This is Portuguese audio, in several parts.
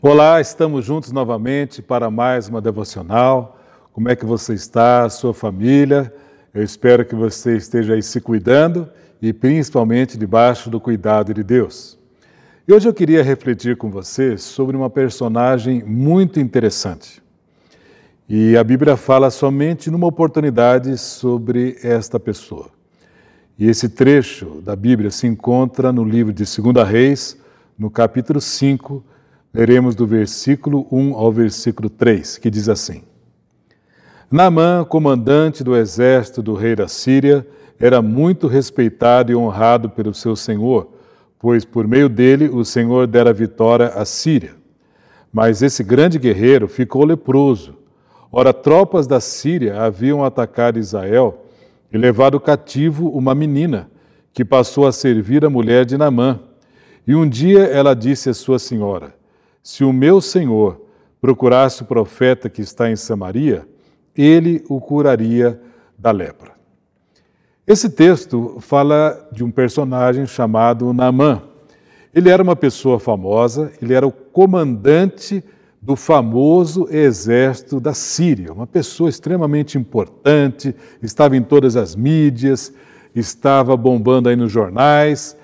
Olá, estamos juntos novamente para mais uma devocional. Como é que você está, a sua família? Eu espero que você esteja aí se cuidando e principalmente debaixo do cuidado de Deus. E hoje eu queria refletir com você sobre uma personagem muito interessante. E a Bíblia fala somente numa oportunidade sobre esta pessoa. E esse trecho da Bíblia se encontra no livro de 2 Reis, no capítulo 5, leremos do versículo 1 ao versículo 3, que diz assim: Naamã, comandante do exército do rei da Síria, era muito respeitado e honrado pelo seu senhor, pois por meio dele o Senhor dera vitória à Síria. Mas esse grande guerreiro ficou leproso. Ora, tropas da Síria haviam atacado Israel e levado cativo uma menina, que passou a servir a mulher de Naamã. E um dia ela disse à sua senhora: Se o meu senhor procurasse o profeta que está em Samaria, ele o curaria da lepra. Esse texto fala de um personagem chamado Naamã. Ele era uma pessoa famosa, ele era o comandante do famoso exército da Síria, uma pessoa extremamente importante, estava em todas as mídias, estava bombando aí nos jornais.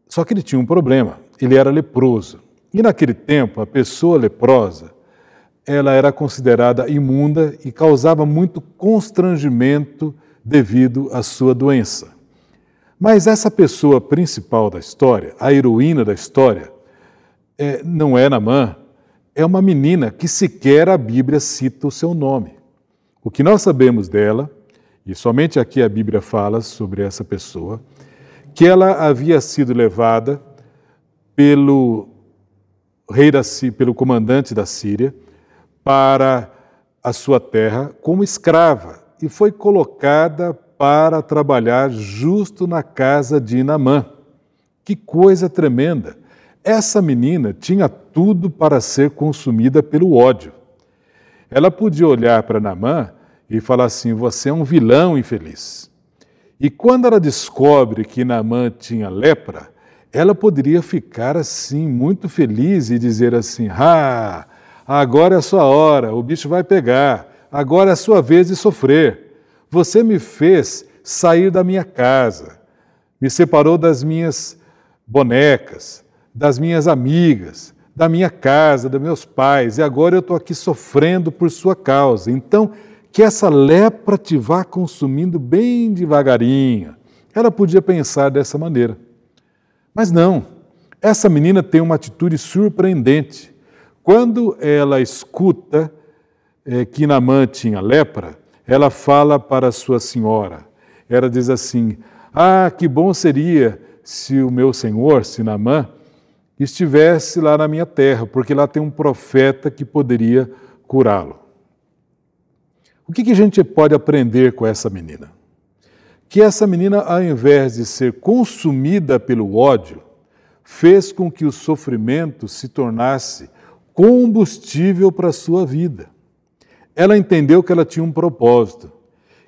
Só que ele tinha um problema, ele era leproso. E naquele tempo, a pessoa leprosa, ela era considerada imunda e causava muito constrangimento devido à sua doença. Mas essa pessoa principal da história, a heroína da história, não é Naamã, é uma menina que sequer a Bíblia cita o seu nome. O que nós sabemos dela, e somente aqui a Bíblia fala sobre essa pessoa, que ela havia sido levada pelo comandante da Síria para a sua terra como escrava e foi colocada para trabalhar justo na casa de Naamã. Que coisa tremenda! Essa menina tinha tudo para ser consumida pelo ódio. Ela podia olhar para Naamã e falar assim: você é um vilão infeliz. E quando ela descobre que Naamã tinha lepra, ela poderia ficar assim muito feliz e dizer assim: agora é a sua hora, o bicho vai pegar, agora é a sua vez de sofrer. Você me fez sair da minha casa, me separou das minhas bonecas, das minhas amigas, da minha casa, dos meus pais, e agora eu estou aqui sofrendo por sua causa. Então, que essa lepra te vá consumindo bem devagarinho. Ela podia pensar dessa maneira. Mas não, essa menina tem uma atitude surpreendente. Quando ela escuta que Naamã tinha lepra, ela fala para sua senhora. Ela diz assim: que bom seria se o meu senhor, se Naamã, estivesse lá na minha terra, porque lá tem um profeta que poderia curá-lo. O que a gente pode aprender com essa menina? Que essa menina, ao invés de ser consumida pelo ódio, fez com que o sofrimento se tornasse combustível para a sua vida. Ela entendeu que ela tinha um propósito,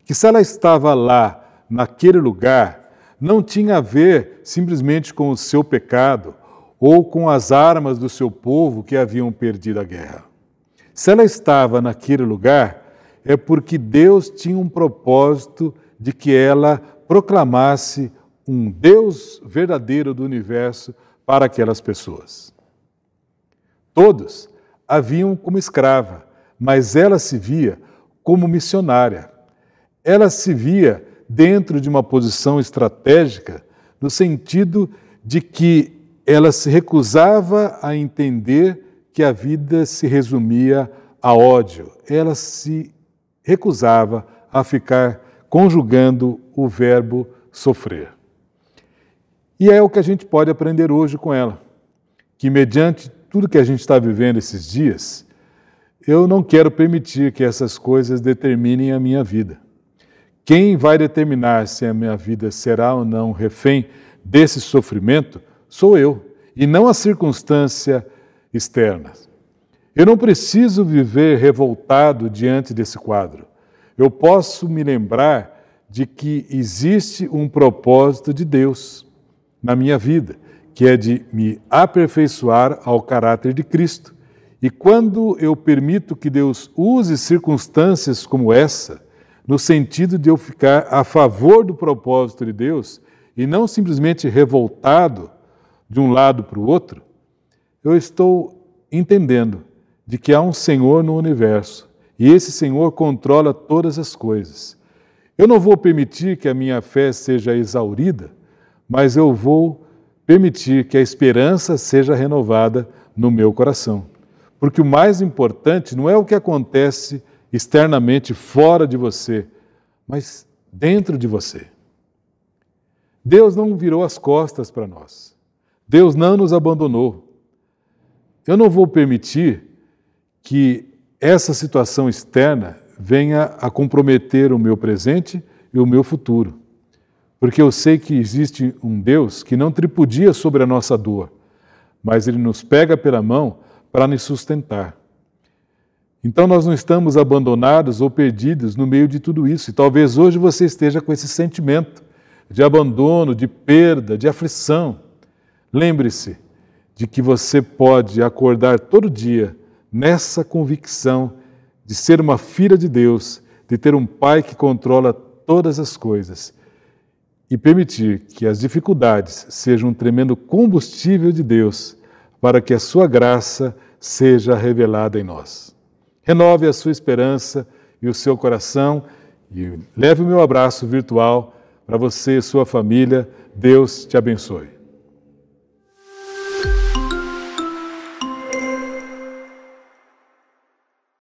que se ela estava lá, naquele lugar, não tinha a ver simplesmente com o seu pecado ou com as armas do seu povo que haviam perdido a guerra. Se ela estava naquele lugar, é porque Deus tinha um propósito de que ela proclamasse um Deus verdadeiro do universo para aquelas pessoas. Todos a viam como escrava, mas ela se via como missionária. Ela se via dentro de uma posição estratégica, no sentido de que ela se recusava a entender que a vida se resumia a ódio. Ela se recusava a ficar conjugando o verbo sofrer. E é o que a gente pode aprender hoje com ela, que mediante tudo que a gente está vivendo esses dias, eu não quero permitir que essas coisas determinem a minha vida. Quem vai determinar se a minha vida será ou não refém desse sofrimento sou eu, e não a circunstância externa. Eu não preciso viver revoltado diante desse quadro. Eu posso me lembrar de que existe um propósito de Deus na minha vida, que é de me aperfeiçoar ao caráter de Cristo. E quando eu permito que Deus use circunstâncias como essa, no sentido de eu ficar a favor do propósito de Deus e não simplesmente revoltado de um lado para o outro, eu estou entendendo de que há um Senhor no universo e esse Senhor controla todas as coisas. Eu não vou permitir que a minha fé seja exaurida, mas eu vou permitir que a esperança seja renovada no meu coração. Porque o mais importante não é o que acontece externamente fora de você, mas dentro de você. Deus não virou as costas para nós. Deus não nos abandonou. Eu não vou permitir que essa situação externa venha a comprometer o meu presente e o meu futuro. Porque eu sei que existe um Deus que não tripudia sobre a nossa dor, mas Ele nos pega pela mão para nos sustentar. Então nós não estamos abandonados ou perdidos no meio de tudo isso. E talvez hoje você esteja com esse sentimento de abandono, de perda, de aflição. Lembre-se de que você pode acordar todo dia nessa convicção de ser uma filha de Deus, de ter um Pai que controla todas as coisas e permitir que as dificuldades sejam um tremendo combustível de Deus para que a sua graça seja revelada em nós. Renove a sua esperança e o seu coração e leve o meu abraço virtual para você e sua família. Deus te abençoe.